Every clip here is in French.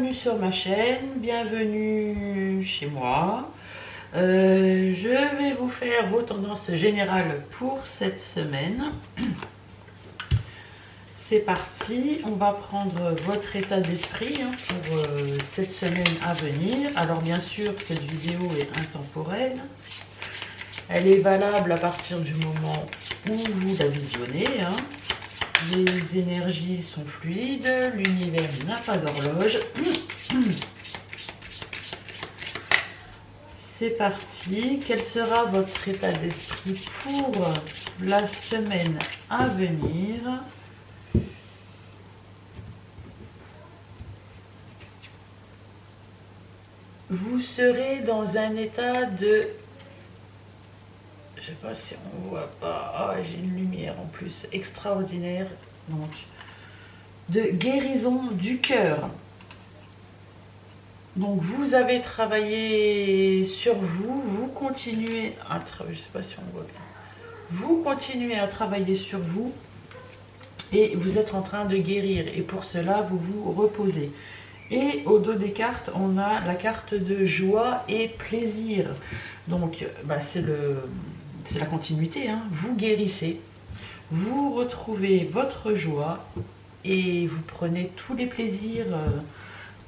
bienvenue sur ma chaîne, bienvenue chez moi. Je vais vous faire vos tendances générales pour cette semaine. C'est parti, on va prendre votre état d'esprit pour cette semaine à venir. Alors bien sûr, cette vidéo est intemporelle. Elle est valable à partir du moment où vous la visionnez. Les énergies sont fluides, l'univers n'a pas d'horloge. C'est parti. Quel sera votre état d'esprit pour la semaine à venir? Vous serez dans un état de... Je sais pas si on voit pas. Ah, j'ai une lumière en plus extraordinaire. Donc, de guérison du cœur. Donc, vous avez travaillé sur vous. Vous continuez à travailler. Je sais pas si on voit bien. Vous continuez à travailler sur vous. Et vous êtes en train de guérir. Et pour cela, vous vous reposez. Et au dos des cartes, on a la carte de joie et plaisir. Donc, c'est la continuité. Vous guérissez, vous retrouvez votre joie et vous prenez tous les plaisirs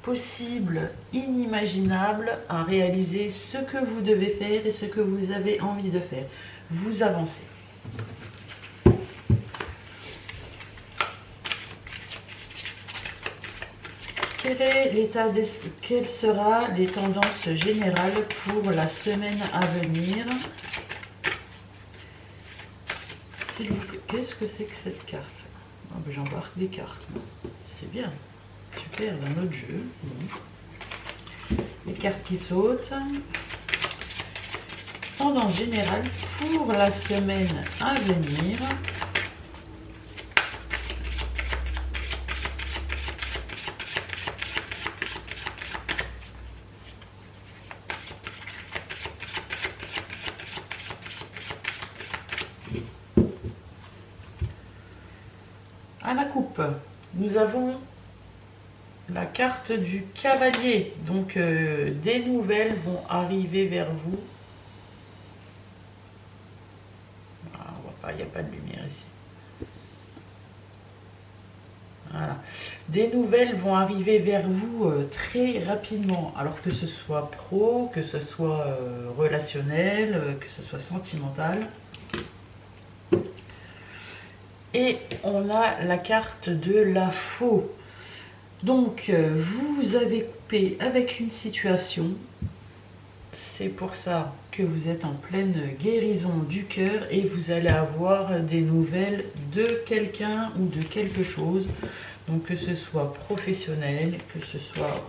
possibles, inimaginables à réaliser ce que vous devez faire et ce que vous avez envie de faire. Vous avancez. Quelles seront les tendances générales pour la semaine à venir? S'il vous plaît, qu'est-ce que c'est que cette carte? Oh, ben, j'embarque des cartes. C'est bien. Super, dans notre jeu. Les cartes qui sautent. Tendance générale pour la semaine à venir. À la coupe, nous avons la carte du cavalier. Donc, des nouvelles vont arriver vers vous. Ah, on voit pas, il n'y a pas de lumière ici. Voilà. Des nouvelles vont arriver vers vous très rapidement. Alors que ce soit pro, que ce soit relationnel, que ce soit sentimental. Et on a la carte de la faux. Donc, vous avez coupé avec une situation. C'est pour ça que vous êtes en pleine guérison du cœur et vous allez avoir des nouvelles de quelqu'un ou de quelque chose. Donc, que ce soit professionnel, que ce soit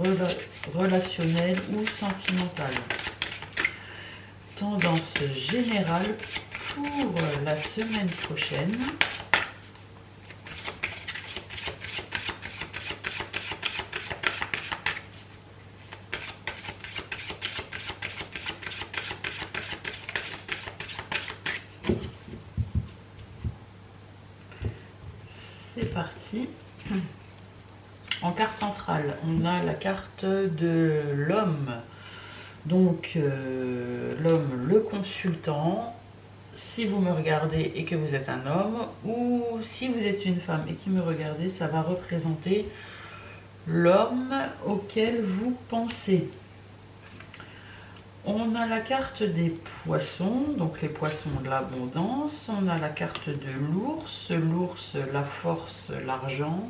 relationnel ou sentimental. Tendance générale pour la semaine prochaine. C'est parti. En carte centrale, on a la carte de l'homme. Donc, l'homme, le consultant. Si vous me regardez et que vous êtes un homme, ou si vous êtes une femme et qui me regardez, ça va représenter l'homme auquel vous pensez. On a la carte des poissons, donc les poissons de l'abondance. On a la carte de l'ours, la force, l'argent.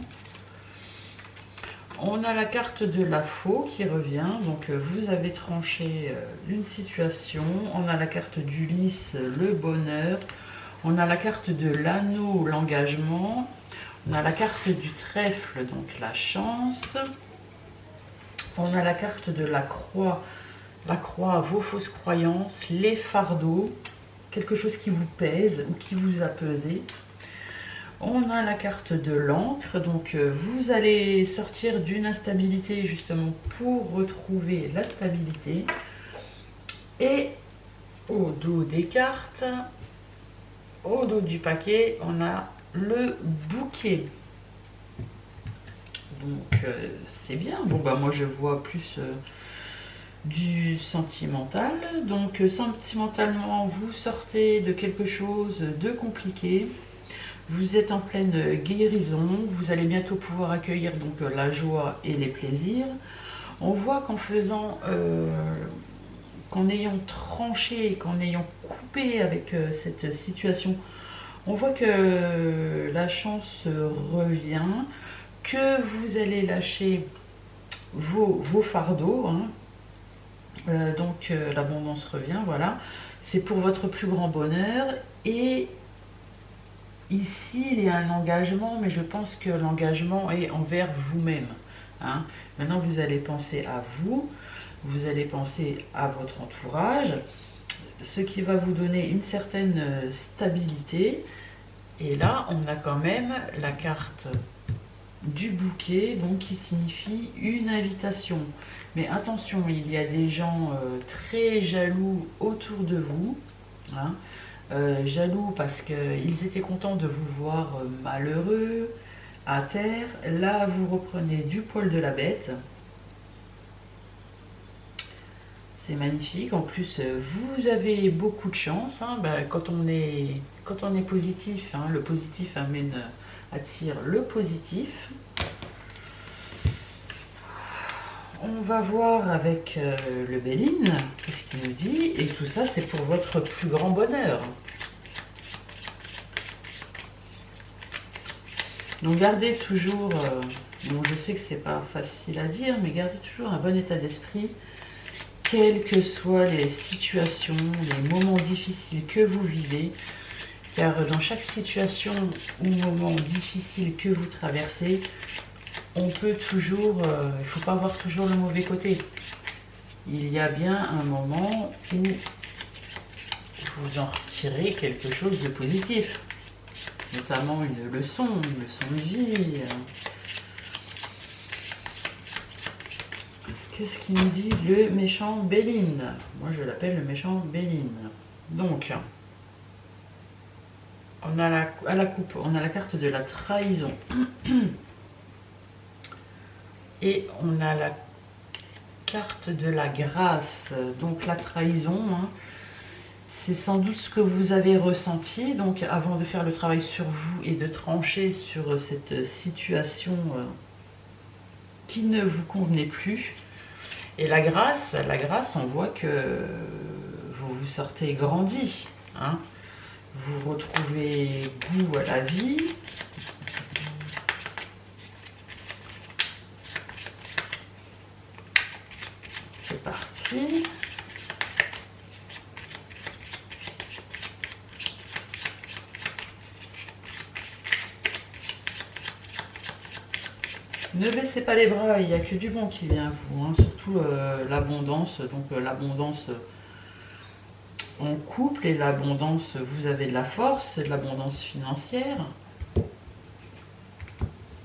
On a la carte de la faux qui revient, donc vous avez tranché une situation. On a la carte du lys, le bonheur. On a la carte de l'anneau, l'engagement. On a la carte du trèfle, donc la chance. On a la carte de la croix, vos fausses croyances, les fardeaux, quelque chose qui vous pèse ou qui vous a pesé. On a la carte de l'encre, donc vous allez sortir d'une instabilité justement pour retrouver la stabilité. Et au dos des cartes, au dos du paquet, on a le bouquet. donc c'est bien. Bon bah moi je vois plus du sentimental. Donc sentimentalement, vous sortez de quelque chose de compliqué. Vous êtes en pleine guérison. Vous allez bientôt pouvoir accueillir donc la joie et les plaisirs. On voit qu'en faisant, qu'en ayant tranché, qu'en ayant coupé avec cette situation, on voit que la chance revient, que vous allez lâcher vos fardeaux, hein. Donc l'abondance revient, voilà. C'est pour votre plus grand bonheur. Et ici, il y a un engagement, mais je pense que l'engagement est envers vous-même, hein. Maintenant, vous allez penser à vous, vous allez penser à votre entourage, ce qui va vous donner une certaine stabilité. Et là, on a quand même la carte du bouquet, donc qui signifie une invitation. Mais attention, il y a des gens très jaloux autour de vous, hein. Jaloux parce qu'ils étaient contents de vous voir malheureux, à terre. Là, vous reprenez du poil de la bête. C'est magnifique. En plus, vous avez beaucoup de chance, hein. Ben, quand on est positif, hein, le positif attire le positif. On va voir avec le Béline, qu'est-ce qu'il nous dit. Et tout ça, c'est pour votre plus grand bonheur. Donc gardez toujours, bon je sais que c'est pas facile à dire, mais gardez toujours un bon état d'esprit, quelles que soient les situations, les moments difficiles que vous vivez, car dans chaque situation ou moment difficile que vous traversez, on peut toujours, il ne faut pas voir toujours le mauvais côté. Il y a bien un moment où vous en retirez quelque chose de positif, notamment une leçon de vie. Qu'est-ce qu'il nous dit le méchant Béline? Moi je l'appelle le méchant Béline. Donc, on a à la coupe, on a la carte de la trahison. Et on a la carte de la grâce. Donc la trahison, hein, c'est sans doute ce que vous avez ressenti. Donc avant de faire le travail sur vous et de trancher sur cette situation qui ne vous convenait plus. Et la grâce, on voit que vous vous sortez grandi, hein. Vous retrouvez goût à la vie. C'est parti. Ne baissez pas les bras, il n'y a que du bon qui vient à vous, hein. Surtout l'abondance, donc l'abondance en couple et l'abondance, vous avez de la force, de l'abondance financière.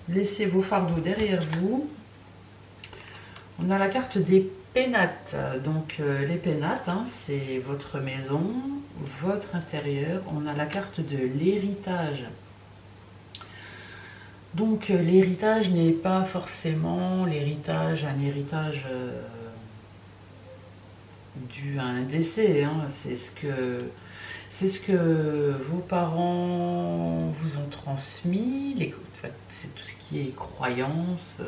Laissez vos fardeaux derrière vous. On a la carte des pénates, donc les pénates, hein, c'est votre maison, votre intérieur. On a la carte de l'héritage. Donc l'héritage n'est pas forcément un héritage dû à un décès, hein. C'est ce que vos parents vous ont transmis, c'est tout ce qui est croyances.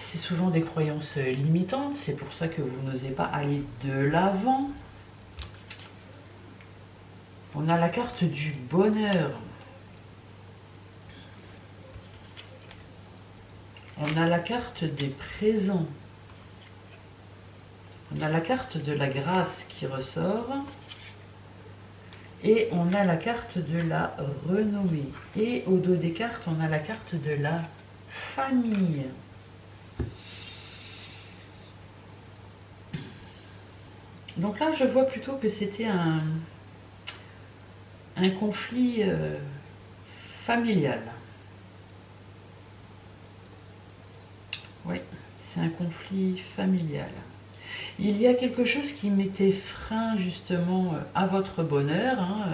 C'est souvent des croyances limitantes, c'est pour ça que vous n'osez pas aller de l'avant. On a la carte du bonheur. On a la carte des présents. On a la carte de la grâce qui ressort. Et on a la carte de la renommée. Et au dos des cartes, on a la carte de la famille. Donc là, je vois plutôt que c'était un conflit familial. Oui, c'est un conflit familial. Il y a quelque chose qui mettait frein justement à votre bonheur, hein.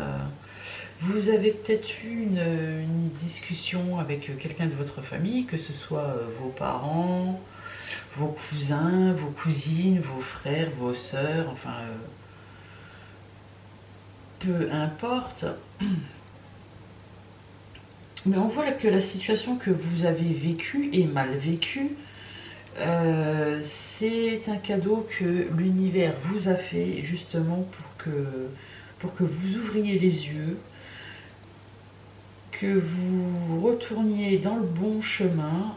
Vous avez peut-être eu une discussion avec quelqu'un de votre famille, que ce soit vos parents, vos cousins, vos cousines, vos frères, vos sœurs, enfin, peu importe. Mais on voit que la situation que vous avez vécue est mal vécue. C'est un cadeau que l'univers vous a fait justement pour que vous ouvriez les yeux, que vous retourniez dans le bon chemin.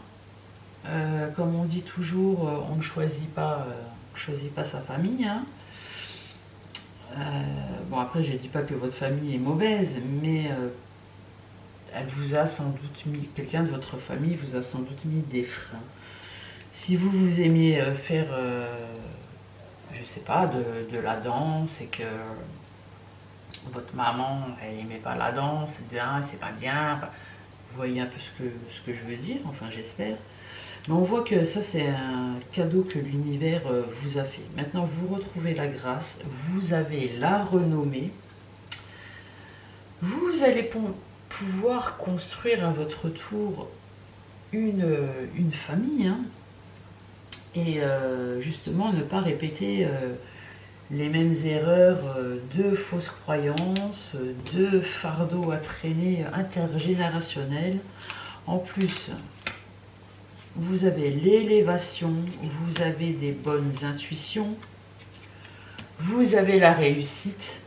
Comme on dit toujours, on ne choisit pas sa famille, hein. Bon, après, je ne dis pas que votre famille est mauvaise, mais elle vous a sans doute mis, quelqu'un de votre famille vous a sans doute mis des freins. Si vous aimiez faire, je sais pas, de la danse et que votre maman, elle aimait pas la danse, elle disait ah, c'est pas bien, enfin, vous voyez un peu ce que je veux dire, enfin j'espère. Mais on voit que ça c'est un cadeau que l'univers vous a fait. Maintenant vous retrouvez la grâce, vous avez la renommée, vous allez pouvoir construire à votre tour une famille, hein, et justement ne pas répéter les mêmes erreurs de fausses croyances, de fardeaux à traîner intergénérationnels. En plus, vous avez l'élévation, vous avez des bonnes intuitions, vous avez la réussite.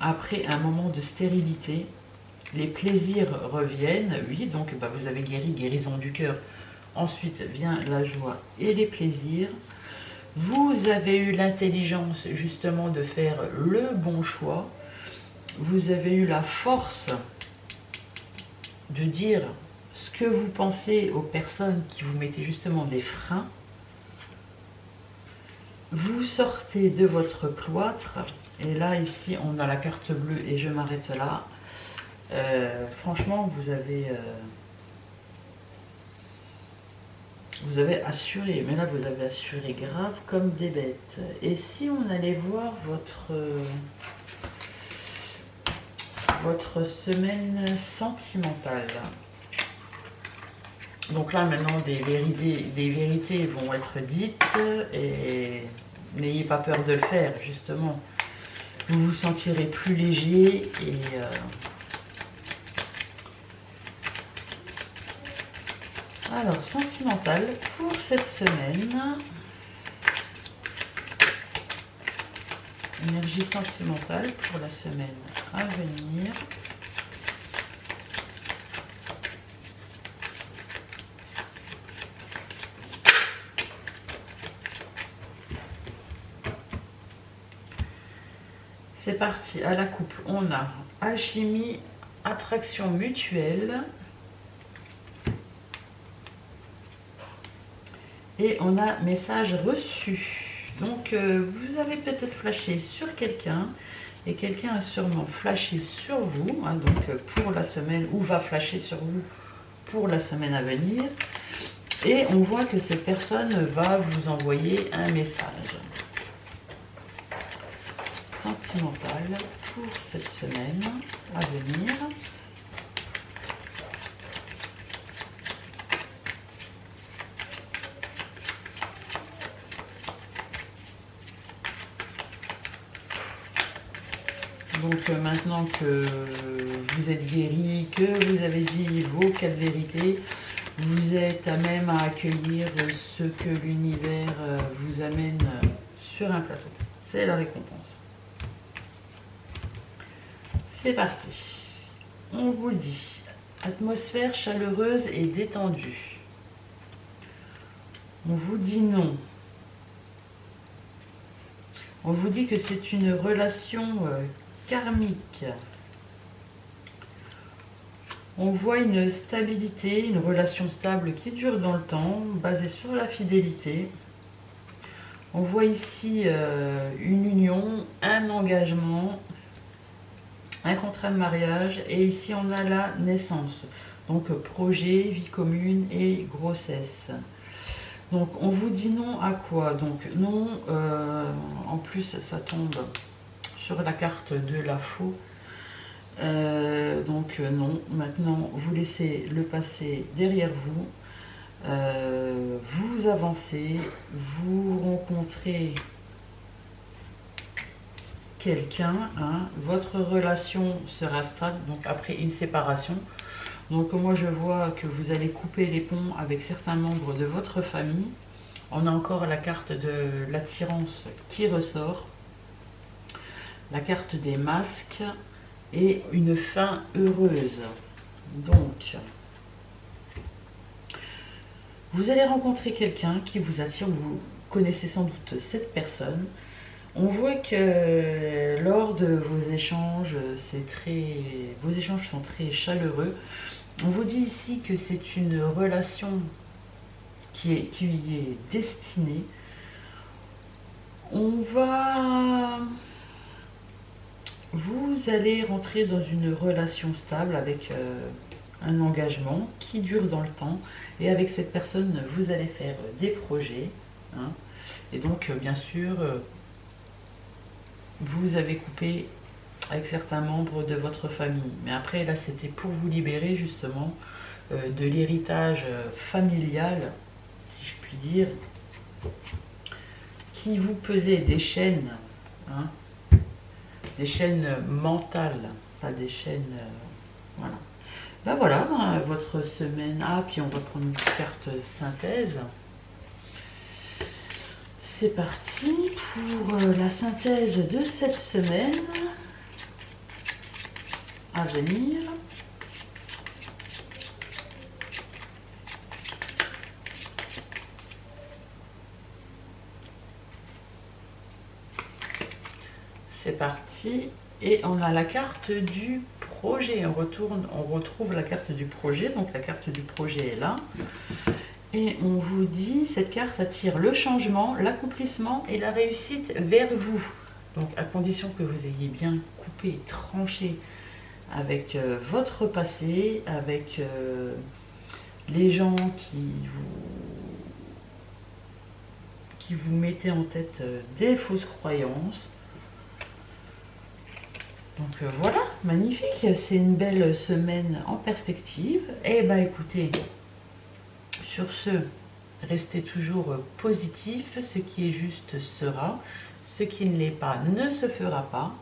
Après un moment de stérilité, les plaisirs reviennent, oui, donc vous avez guérison du cœur. Ensuite vient la joie et les plaisirs. Vous avez eu l'intelligence justement de faire le bon choix. Vous avez eu la force de dire ce que vous pensez aux personnes qui vous mettaient justement des freins. Vous sortez de votre cloître. Et là, ici, on a la carte bleue et je m'arrête là. Franchement, vous avez assuré, mais là vous avez assuré grave comme des bêtes. Et si on allait voir votre semaine sentimentale, donc là maintenant des vérités vont être dites et n'ayez pas peur de le faire justement. Vous vous sentirez plus léger et alors, sentimental pour cette semaine. Énergie sentimentale pour la semaine à venir. C'est parti, à la coupe, on a alchimie, attraction mutuelle. Et on a message reçu. Donc vous avez peut-être flashé sur quelqu'un et quelqu'un a sûrement flashé sur vous, hein, donc pour la semaine, ou va flasher sur vous pour la semaine à venir. Et on voit que cette personne va vous envoyer un message sentimental pour cette semaine à venir. Donc maintenant que vous êtes guéri, que vous avez dit vos 4 vérités, vous êtes à même à accueillir ce que l'univers vous amène sur un plateau. C'est la récompense. C'est parti. On vous dit atmosphère chaleureuse et détendue. On vous dit non. On vous dit que c'est une relation karmique. On voit une stabilité, une relation stable qui dure dans le temps, basée sur la fidélité. On voit ici une union, un engagement, un contrat de mariage, et ici on a la naissance. Donc projet, vie commune et grossesse. Donc on vous dit non à quoi? Donc non, en plus ça tombe sur la carte de la faux. Donc non, maintenant vous laissez le passé derrière vous, vous avancez, vous rencontrez quelqu'un, hein, votre relation sera stable, donc après une séparation. Donc moi je vois que vous allez couper les ponts avec certains membres de votre famille. On a encore la carte de l'attirance qui ressort, la carte des masques et une fin heureuse. Donc, vous allez rencontrer quelqu'un qui vous attire, vous connaissez sans doute cette personne. On voit que lors de vos échanges, vos échanges sont très chaleureux. On vous dit ici que c'est une relation qui est destinée. Vous allez rentrer dans une relation stable avec un engagement qui dure dans le temps. Et avec cette personne, vous allez faire des projets, hein. Et donc, bien sûr, vous avez coupé avec certains membres de votre famille. Mais après, là, c'était pour vous libérer justement de l'héritage familial, si je puis dire, qui vous pesait des chaînes, hein, des chaînes mentales, pas des chaînes... voilà. Ben voilà, ben, votre semaine... Ah, puis on va prendre une petite carte synthèse. C'est parti pour la synthèse de cette semaine à venir. C'est parti. Et on a la carte du projet. On retrouve la carte du projet. Donc la carte du projet est là. Et on vous dit, cette carte attire le changement, l'accomplissement et la réussite vers vous. Donc à condition que vous ayez bien coupé, tranché avec votre passé, avec les gens qui vous mettaient en tête des fausses croyances. Donc voilà, magnifique, c'est une belle semaine en perspective. Et bah écoutez, sur ce, restez toujours positif, ce qui est juste sera, ce qui ne l'est pas ne se fera pas.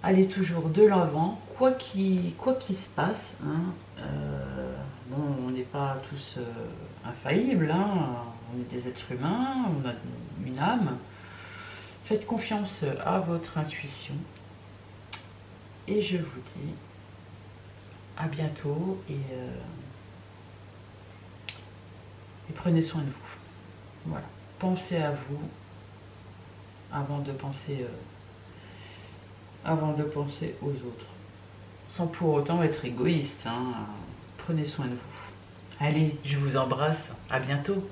Allez toujours de l'avant, quoi qu'il se passe, hein. Bon, on n'est pas tous infaillibles, hein. On est des êtres humains, on a une âme. Faites confiance à votre intuition. Et je vous dis à bientôt et prenez soin de vous. Voilà. Pensez à vous avant de penser aux autres. Sans pour autant être égoïste, hein. Prenez soin de vous. Allez, je vous embrasse. À bientôt.